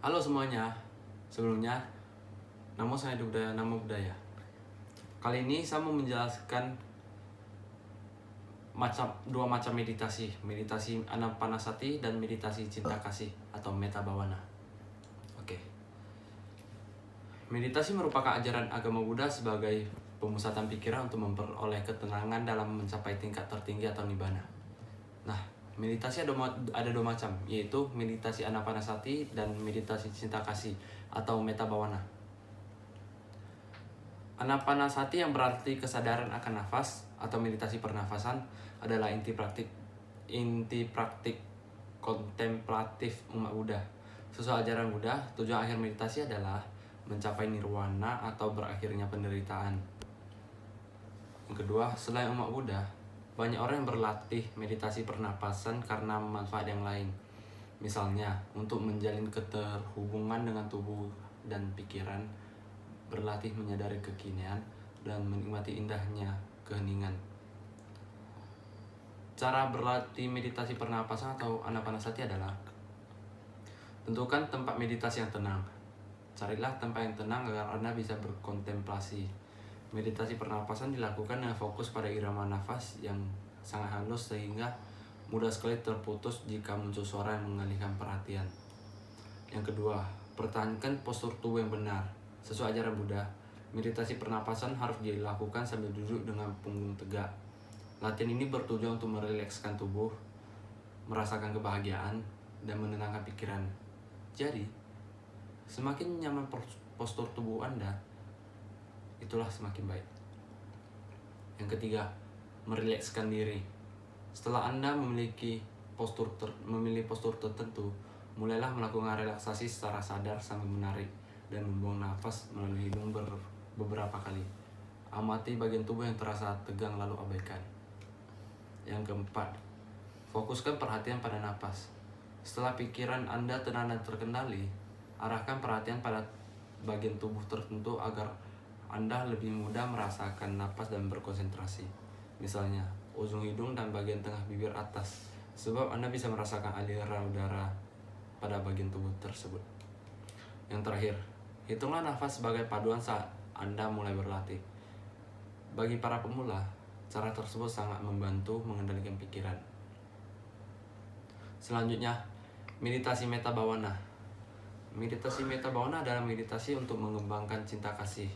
Halo semuanya, sebelumnya nama budaya. Kali ini saya mau menjelaskan dua macam meditasi Anapanasati dan meditasi cinta kasih atau Metta Bhavana. Oke. Meditasi merupakan ajaran agama Buddha sebagai pemusatan pikiran untuk memperoleh ketenangan dalam mencapai tingkat tertinggi atau nibbana. Nah, meditasi ada dua macam, yaitu meditasi Anapanasati dan meditasi cinta kasih atau Metta Bhavana. Anapanasati yang berarti kesadaran akan nafas atau meditasi pernafasan adalah inti praktik kontemplatif umat Buddha. Sesuai ajaran Buddha, tujuan akhir meditasi adalah mencapai nirwana atau berakhirnya penderitaan. Yang kedua, selain umat Buddha, banyak orang yang berlatih meditasi pernapasan karena manfaat yang lain. Misalnya, untuk menjalin keterhubungan dengan tubuh dan pikiran, berlatih menyadari kekinian, dan menikmati indahnya keheningan. Cara berlatih meditasi pernapasan atau Anapanasati adalah: tentukan tempat meditasi yang tenang. Carilah tempat yang tenang agar Anda bisa berkontemplasi. Meditasi pernapasan dilakukan dengan fokus pada irama nafas yang sangat halus sehingga mudah sekali terputus jika muncul suara yang mengalihkan perhatian. Yang kedua, pertahankan postur tubuh yang benar. Sesuai ajaran Buddha, meditasi pernapasan harus dilakukan sambil duduk dengan punggung tegak. Latihan ini bertujuan untuk merilekskan tubuh, merasakan kebahagiaan, dan menenangkan pikiran. Jadi, semakin nyaman postur tubuh Anda, itulah semakin baik. Yang ketiga, merilekskan diri. Setelah Anda memilih postur tertentu, mulailah melakukan relaksasi secara sadar sambil menarik dan membuang nafas melalui hidung beberapa kali. Amati bagian tubuh yang terasa tegang lalu abaikan. Yang keempat, fokuskan perhatian pada nafas. Setelah pikiran Anda tenang dan terkendali, arahkan perhatian pada bagian tubuh tertentu agar Anda lebih mudah merasakan nafas dan berkonsentrasi. Misalnya, ujung hidung dan bagian tengah bibir atas, sebab Anda bisa merasakan aliran udara pada bagian tubuh tersebut. Yang terakhir, hitunglah nafas sebagai paduan saat Anda mulai berlatih. Bagi para pemula, cara tersebut sangat membantu mengendalikan pikiran. Selanjutnya, meditasi Metta Bhavana. Meditasi Metta Bhavana adalah meditasi untuk mengembangkan cinta kasih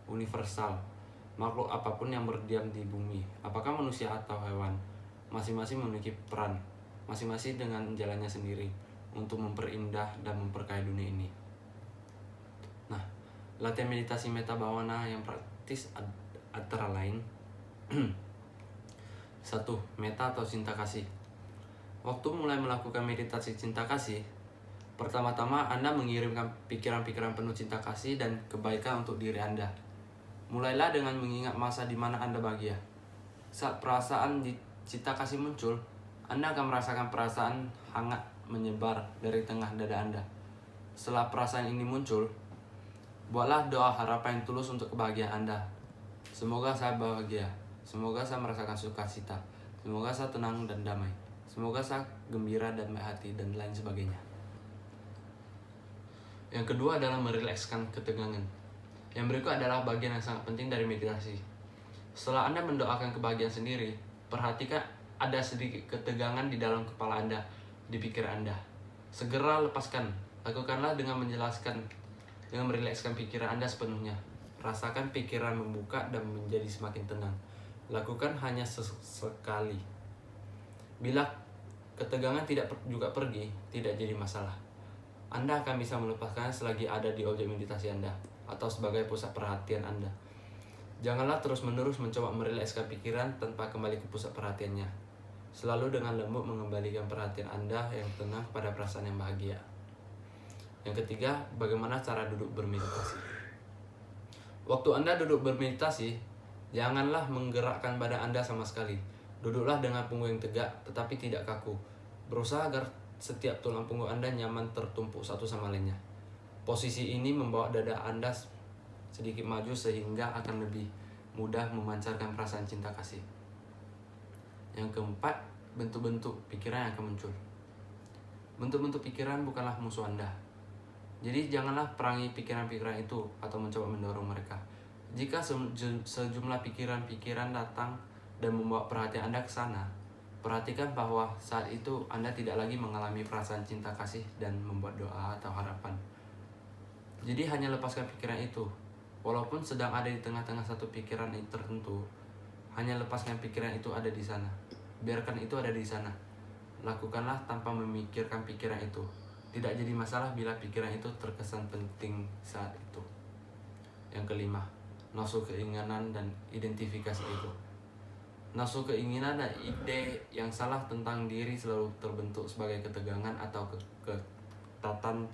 universal. Makhluk apapun yang berdiam di bumi, apakah manusia atau hewan, masing-masing memiliki peran, masing-masing dengan jalannya sendiri untuk memperindah dan memperkaya dunia ini. Nah, latihan meditasi Metta Bhavana yang praktis antara lain 1. Metta atau cinta kasih. Waktu mulai melakukan meditasi cinta kasih, pertama-tama Anda mengirimkan pikiran-pikiran penuh cinta kasih dan kebaikan untuk diri Anda. Mulailah dengan mengingat masa di mana Anda bahagia. Saat perasaan cinta kasih muncul, Anda akan merasakan perasaan hangat menyebar dari tengah dada Anda. Setelah perasaan ini muncul, buatlah doa harapan yang tulus untuk kebahagiaan Anda. Semoga saya bahagia. Semoga saya merasakan sukacita. Semoga saya tenang dan damai. Semoga saya gembira dan baik hati, dan lain sebagainya. Yang kedua adalah merilekskan ketegangan. Yang berikut adalah bagian yang sangat penting dari meditasi. Setelah Anda mendoakan kebahagiaan sendiri, perhatikan ada sedikit ketegangan di dalam kepala Anda, di pikir Anda. Segera lepaskan. Lakukanlah dengan merilekskan pikiran Anda sepenuhnya. Rasakan pikiran membuka dan menjadi semakin tenang. Lakukan hanya sesekali. Bila ketegangan juga pergi, tidak jadi masalah. Anda akan bisa melepaskannya selagi ada di objek meditasi Anda atau sebagai pusat perhatian Anda. Janganlah terus-menerus mencoba merilekskan pikiran tanpa kembali ke pusat perhatiannya. Selalu dengan lembut mengembalikan perhatian Anda yang tenang pada perasaan yang bahagia. Yang ketiga, bagaimana cara duduk bermeditasi. Waktu Anda duduk bermeditasi, janganlah menggerakkan badan Anda sama sekali. Duduklah dengan punggung yang tegak tetapi tidak kaku. Berusaha agar setiap tulang punggung Anda nyaman tertumpuk satu sama lainnya. Posisi ini membawa dada Anda sedikit maju sehingga akan lebih mudah memancarkan perasaan cinta kasih. Yang keempat, bentuk-bentuk pikiran yang akan muncul. Bentuk-bentuk pikiran bukanlah musuh Anda. Jadi janganlah perangi pikiran-pikiran itu atau mencoba mendorong mereka. Jika sejumlah pikiran-pikiran datang dan membawa perhatian Anda ke sana, perhatikan bahwa saat itu Anda tidak lagi mengalami perasaan cinta kasih dan membuat doa atau harapan. Jadi hanya lepaskan pikiran itu. Walaupun sedang ada di tengah-tengah satu pikiran tertentu, hanya lepaskan pikiran itu ada di sana. Biarkan itu ada di sana. Lakukanlah tanpa memikirkan pikiran itu. Tidak jadi masalah bila pikiran itu terkesan penting saat itu. Yang kelima, nafsu keinginan dan identifikasi ego. Nafsu keinginan dan ide yang salah tentang diri selalu terbentuk sebagai ketegangan atau ketatan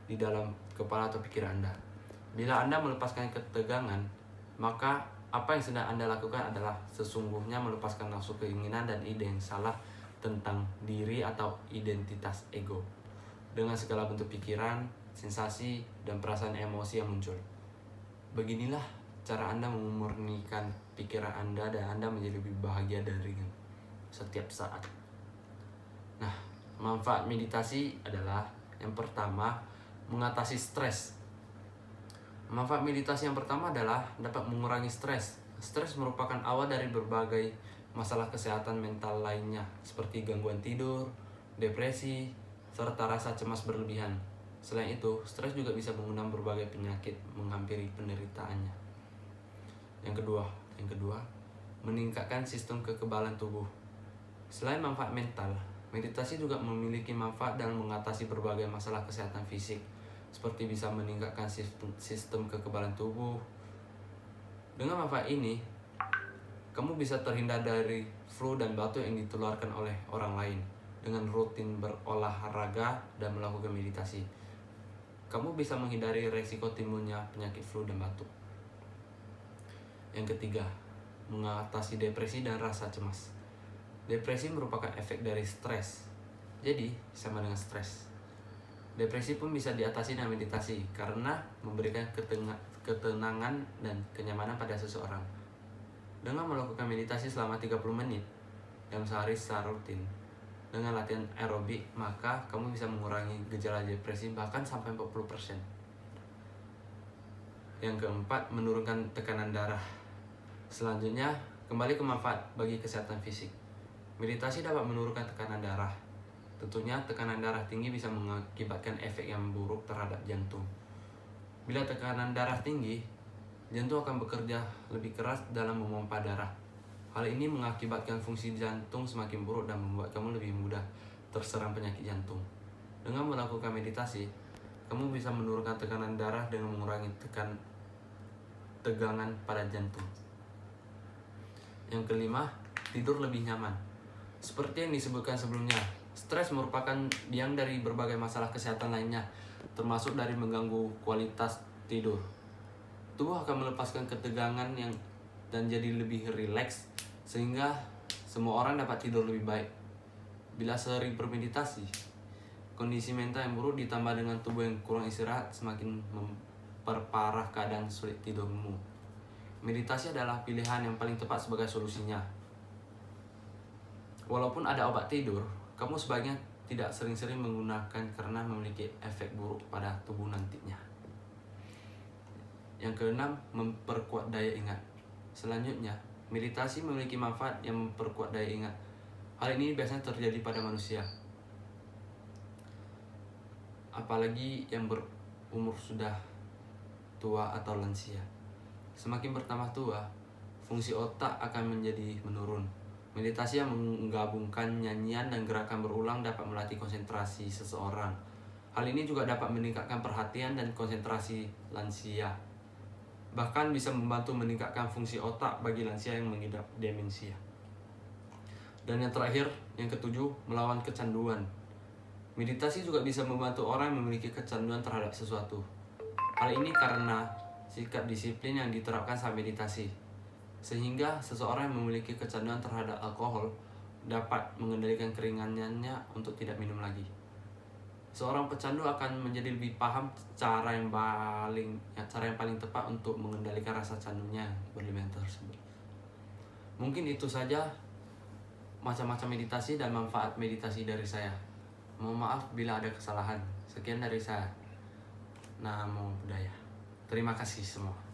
di dalam kepala atau pikiran Anda. Bila Anda melepaskan ketegangan, maka apa yang sedang Anda lakukan adalah sesungguhnya melepaskan nafsu keinginan dan ide yang salah tentang diri atau identitas ego, dengan segala bentuk pikiran, sensasi, dan perasaan emosi yang muncul. Beginilah cara Anda memurnikan pikiran Anda dan Anda menjadi lebih bahagia dan ringan setiap saat. Nah, manfaat meditasi adalah yang pertama, mengatasi stres. Manfaat meditasi yang pertama adalah dapat mengurangi stres. Stres merupakan awal dari berbagai masalah kesehatan mental lainnya, seperti gangguan tidur, depresi, serta rasa cemas berlebihan. Selain itu, stres juga bisa mengundang berbagai penyakit menghampiri penderitaannya. Yang kedua, meningkatkan sistem kekebalan tubuh. Selain manfaat mental, meditasi juga memiliki manfaat dalam mengatasi berbagai masalah kesehatan fisik, seperti bisa meningkatkan sistem kekebalan tubuh. Dengan manfaat ini, kamu bisa terhindar dari flu dan batuk yang ditularkan oleh orang lain dengan rutin berolahraga dan melakukan meditasi. Kamu bisa menghindari resiko timbulnya penyakit flu dan batuk. Yang ketiga, mengatasi depresi dan rasa cemas. Depresi merupakan efek dari stres, jadi sama dengan stres. Depresi pun bisa diatasi dengan meditasi karena memberikan ketenangan dan kenyamanan pada seseorang. Dengan melakukan meditasi selama 30 menit dalam sehari secara rutin, dengan latihan aerobik, maka kamu bisa mengurangi gejala depresi bahkan sampai 40%. Yang keempat, menurunkan tekanan darah. Selanjutnya, kembali ke manfaat bagi kesehatan fisik. Meditasi dapat menurunkan tekanan darah. Tentunya tekanan darah tinggi bisa mengakibatkan efek yang buruk terhadap jantung. Bila tekanan darah tinggi, jantung akan bekerja lebih keras dalam memompa darah. Hal ini mengakibatkan fungsi jantung semakin buruk dan membuat kamu lebih mudah terserang penyakit jantung. Dengan melakukan meditasi, kamu bisa menurunkan tekanan darah dengan mengurangi tegangan pada jantung. Yang kelima, tidur lebih nyaman. Seperti yang disebutkan sebelumnya, stres merupakan biang dari berbagai masalah kesehatan lainnya, termasuk dari mengganggu kualitas tidur. Tubuh akan melepaskan ketegangan dan jadi lebih rileks, sehingga semua orang dapat tidur lebih baik. Bila sering bermeditasi, kondisi mental yang buruk ditambah dengan tubuh yang kurang istirahat semakin memperparah keadaan sulit tidurmu. Meditasi adalah pilihan yang paling tepat sebagai solusinya. Walaupun ada obat tidur, kamu sebaiknya tidak sering-sering menggunakan karena memiliki efek buruk pada tubuh nantinya. Yang keenam, memperkuat daya ingat. Selanjutnya, meditasi memiliki manfaat yang memperkuat daya ingat. Hal ini biasanya terjadi pada manusia, apalagi yang berumur sudah tua atau lansia. Semakin bertambah tua, fungsi otak akan menjadi menurun. Meditasi yang menggabungkan nyanyian dan gerakan berulang dapat melatih konsentrasi seseorang. Hal ini juga dapat meningkatkan perhatian dan konsentrasi lansia. Bahkan bisa membantu meningkatkan fungsi otak bagi lansia yang mengidap demensia. Dan yang terakhir, yang ketujuh, melawan kecanduan. Meditasi juga bisa membantu orang yang memiliki kecanduan terhadap sesuatu. Hal ini karena sikap disiplin yang diterapkan saat meditasi, sehingga seseorang yang memiliki kecanduan terhadap alkohol dapat mengendalikan keringanannya untuk tidak minum lagi. Seorang pecandu akan menjadi lebih paham cara yang paling tepat untuk mengendalikan rasa candunya berlebihan tersebut. Mungkin itu saja macam-macam meditasi dan manfaat meditasi dari saya. Mohon maaf bila ada kesalahan. Sekian dari saya. Namo Buddhaya. Terima kasih semua.